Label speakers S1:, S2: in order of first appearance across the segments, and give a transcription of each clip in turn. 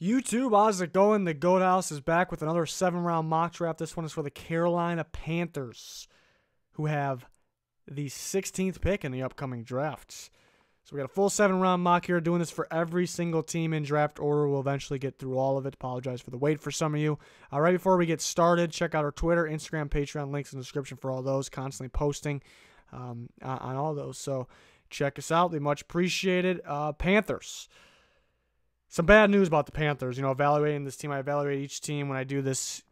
S1: YouTube, how's it going? The Goat House is back with another 7-round mock draft. This one is for the Carolina Panthers, who have the 16th pick in the upcoming drafts. So we got a full 7-round mock here, doing this for every single team in draft order. We'll eventually get through all of it. Apologize for the wait for some of you. Right before we get started, check out our Twitter, Instagram, Patreon, links in the description for all those. Constantly posting on all those. So check us out. They much appreciated. Panthers. Some bad news about the Panthers. You know, evaluating this team, I evaluate each team when I do this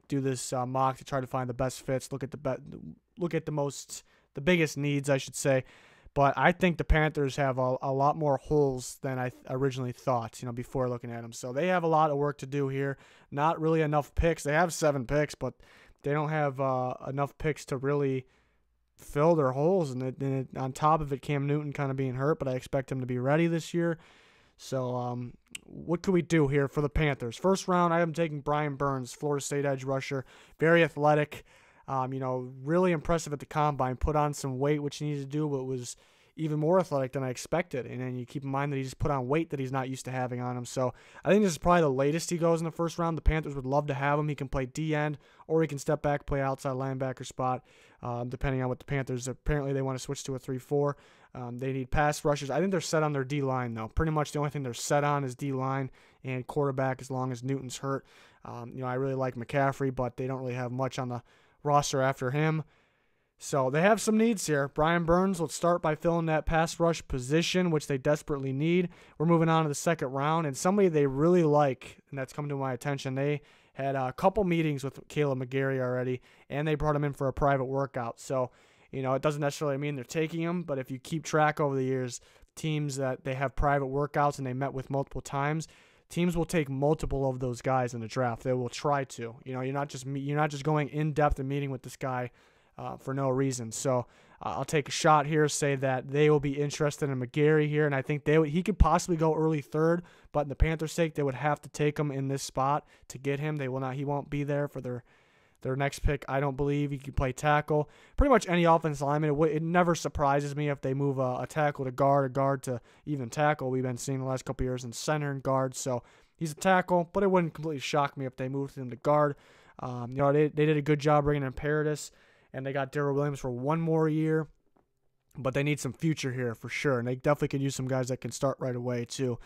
S1: mock to try to find the best fits. Look at the biggest needs, I should say. But I think the Panthers have a lot more holes than I originally thought, you know, before looking at them. So they have a lot of work to do here. Not really enough picks. They have 7 picks, but they don't have enough picks to really fill their holes. And on top of it, Cam Newton kind of being hurt, but I expect him to be ready this year. So what could we do here for the Panthers? First round, I am taking Brian Burns, Florida State edge rusher. Very athletic. You know, really impressive at the combine. Put on some weight, which he needed to do, but was even more athletic than I expected. And then you keep in mind that he just put on weight that he's not used to having on him. So I think this is probably the latest he goes in the first round. The Panthers would love to have him. He can play D-end, or he can step back, play outside linebacker spot, depending on what the Panthers, apparently they want to switch to a 3-4. They need pass rushers. I think they're set on their D-line, though. Pretty much the only thing they're set on is D-line and quarterback as long as Newton's hurt. You know, I really like McCaffrey, but they don't really have much on the roster after him. So they have some needs here. Brian Burns, let's start by filling that pass rush position, which they desperately need. We're moving on to the second round, and somebody they really like, and that's come to my attention. They had a couple meetings with Kaleb McGary already, and they brought him in for a private workout. So, you know, it doesn't necessarily mean they're taking him, but if you keep track over the years, teams that they have private workouts and they met with multiple times, teams will take multiple of those guys in the draft. They will try to. You know, you're not just going in depth and meeting with this guy for no reason. So I'll take a shot here, say that they will be interested in McGary here, and I think he could possibly go early third, but in the Panthers' sake, they would have to take him in this spot to get him. He won't be there for their next pick. I don't believe he can play tackle. Pretty much any offensive lineman. It never surprises me if they move a tackle to guard, a guard to even tackle. We've been seeing the last couple of years in center and guard. So he's a tackle, but it wouldn't completely shock me if they moved him to guard. You know, they did a good job bringing in Paradis, and they got Darrell Williams for one more year. But they need some future here for sure, and they definitely could use some guys that can start right away too.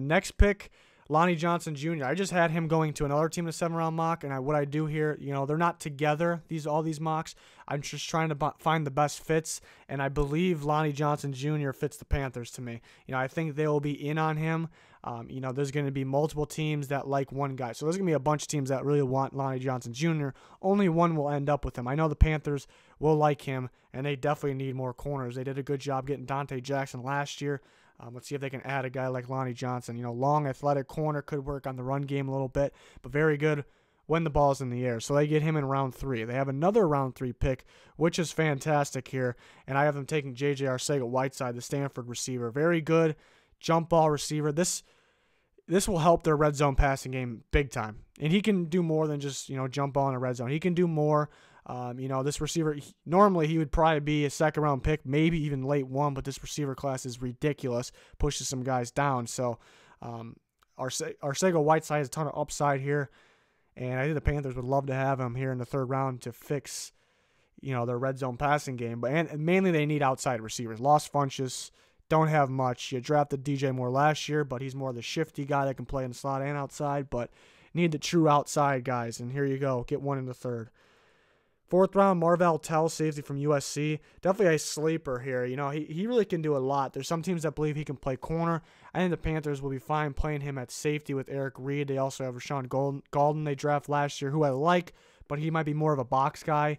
S1: Next pick, Lonnie Johnson Jr. I just had him going to another team in a 7-round mock, and what I do here, you know, they're not together, all these mocks. I'm just trying to find the best fits, and I believe Lonnie Johnson Jr. fits the Panthers to me. You know, I think they will be in on him. You know, there's going to be multiple teams that like one guy. So there's going to be a bunch of teams that really want Lonnie Johnson Jr. Only one will end up with him. I know the Panthers will like him, and they definitely need more corners. They did a good job getting Dante Jackson last year. Let's see if they can add a guy like Lonnie Johnson. You know, long, athletic corner, could work on the run game a little bit, but very good when the ball's in the air. So they get him in round 3. They have another round 3 pick, which is fantastic here, and I have them taking J.J. Arcega-Whiteside, the Stanford receiver. Very good jump ball receiver. This will help their red zone passing game big time, and he can do more than just, you know, jump ball in a red zone. He can do more. You know, this receiver, normally he would probably be a 2nd-round pick, maybe even late 1, but this receiver class is ridiculous, pushes some guys down. So Arcega-Whiteside has a ton of upside here, and I think the Panthers would love to have him here in the 3rd round to fix, you know, their red zone passing game. But mainly they need outside receivers. Lost Funchess, don't have much. You drafted DJ Moore last year, but he's more the shifty guy that can play in the slot and outside, but need the true outside guys, and here you go. Get one in the 3rd. 4th round, Marvell Tell, safety from USC. Definitely a sleeper here. You know, he really can do a lot. There's some teams that believe he can play corner. I think the Panthers will be fine playing him at safety with Eric Reed. They also have Rashawn Golden they drafted last year, who I like, but he might be more of a box guy.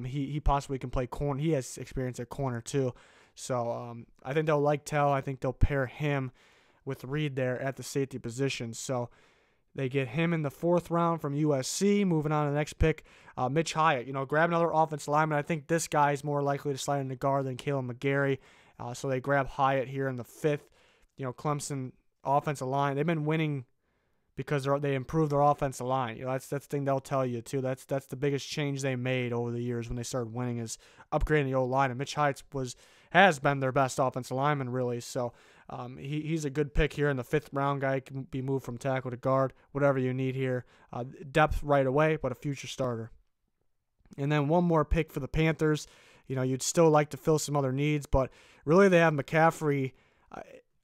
S1: He possibly can play corner. He has experience at corner too. So I think they'll like Tell. I think they'll pair him with Reed there at the safety position. So they get him in the 4th round from USC. Moving on to the next pick, Mitch Hyatt. You know, grab another offensive lineman. I think this guy is more likely to slide into guard than Kaleb McGary. So they grab Hyatt here in the 5th. You know, Clemson offensive line. They've been winning because they improved their offensive line. You know, that's the thing they'll tell you too. That's the biggest change they made over the years when they started winning, is upgrading the O-line. And Mitch Hyatt has been their best offensive lineman, really. So He's a good pick here in the 5th round guy. He can be moved from tackle to guard, whatever you need here. Depth right away, but a future starter. And then one more pick for the Panthers. You know, you'd still like to fill some other needs, but really they have McCaffrey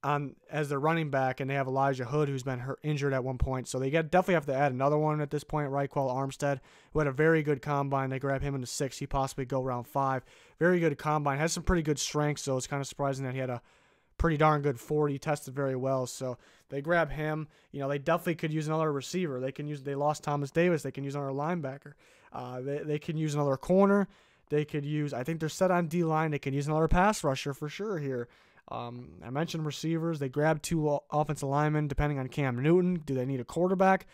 S1: on as their running back, and they have Elijah Hood, who's been injured at one point. So they definitely have to add another one at this point. Raekwon Armstead, who had a very good combine. They grab him in the 6th. He possibly go round 5. Very good combine. Has some pretty good strength, so it's kind of surprising that he had a pretty darn good 40. Tested very well, so they grab him. You know, they definitely could use another receiver. They lost Thomas Davis. They can use another linebacker. They can use another corner. They could use, I think they're set on D-line. They can use another pass rusher for sure here. I mentioned receivers. They grab 2 offensive linemen depending on Cam Newton. Do they need a quarterback?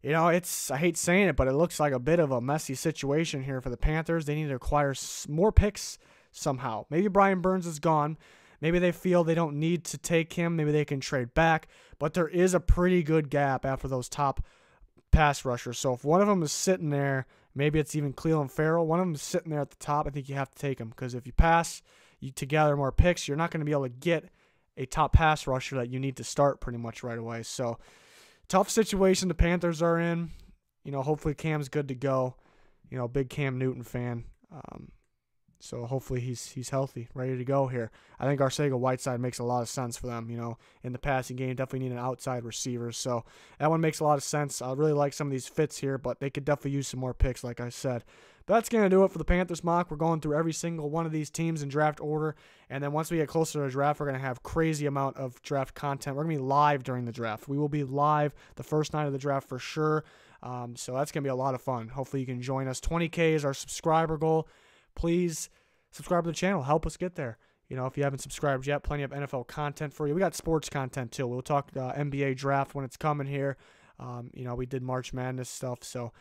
S1: You know, I hate saying it, but it looks like a bit of a messy situation here for the Panthers. They need to acquire more picks somehow. Maybe Brian Burns is gone. Maybe they feel they don't need to take him. Maybe they can trade back. But there is a pretty good gap after those top pass rushers. So if one of them is sitting there, maybe it's even Clelin Ferrell. One of them is sitting there at the top. I think you have to take him, because if you pass to gather more picks, you're not going to be able to get a top pass rusher that you need to start pretty much right away. So tough situation the Panthers are in. You know, hopefully Cam's good to go. You know, big Cam Newton fan. So hopefully he's healthy, ready to go here. I think Arcega-Whiteside makes a lot of sense for them. You know, in the passing game, definitely need an outside receiver. So that one makes a lot of sense. I really like some of these fits here, but they could definitely use some more picks, like I said. But that's going to do it for the Panthers mock. We're going through every single one of these teams in draft order. And then once we get closer to the draft, we're going to have crazy amount of draft content. We're going to be live during the draft. We will be live the first night of the draft for sure. So that's going to be a lot of fun. Hopefully you can join us. 20K is our subscriber goal. Please subscribe to the channel. Help us get there. You know, if you haven't subscribed yet, plenty of NFL content for you. We got sports content too. We'll talk NBA draft when it's coming here. You know, we did March Madness stuff. So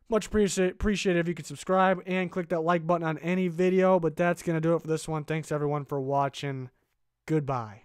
S1: much appreciated if you could subscribe and click that like button on any video. But that's going to do it for this one. Thanks everyone for watching. Goodbye.